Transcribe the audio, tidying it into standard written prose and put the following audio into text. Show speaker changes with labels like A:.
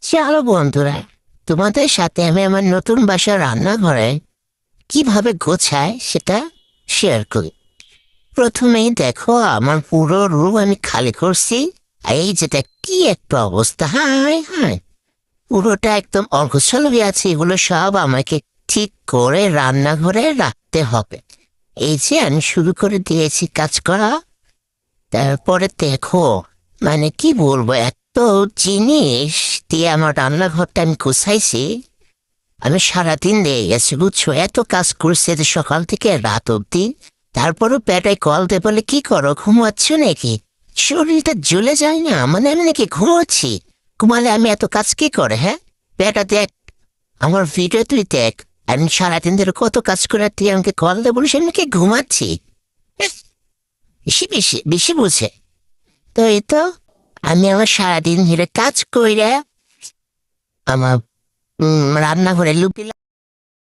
A: চলো বন্ধুরা, তোমাদের সাথে আমি আমার নতুন বাসার রান্নাঘরে কিভাবে গোছায় সেটা শেয়ার করি। প্রথমেই দেখো, আমার পুরো রুম আমি খালি করছি। এই যেটা কি একটা অবস্থা! হায় হায়, পুরোটা একদম অগোছালো হয়ে আছে। এগুলো সব আমাকে ঠিক করে রান্নাঘরে রাখতে হবে। এই যে আমি শুরু করে দিয়েছি কাজ করা। তারপরে দেখো, মানে কি বলবো, এত জিনিস দিয়ে আমার রান্নাঘরটা আমি গুছাইছি। আমি সারাদিন লেগে গেছি, বুঝছো? এত কাজ করছে যে সকাল থেকে রাত অব্দি। তারপরও পেটায় কল দে বলে, কি করো, ঘুমাচ্ছ নাকি? শরীরটা জ্বলে যায় না? মানে আমি নাকি ঘুমাচ্ছি? ঘুমালে আমি এত কাজ কি করে? হ্যাঁ, পেটা দেখ, আমার ভিডিও তুই দেখ। আমি সারাদিন ধরে কত কাজ করে, তুই আমাকে কল দে বলিস আমি নাকি ঘুমাচ্ছি? এহ, বেশি বেশি বেশি বুঝে। তো এই তো, আমি আমার সারাদিন ধরে কাজ কইরা আমার রান্নাঘরে লুপি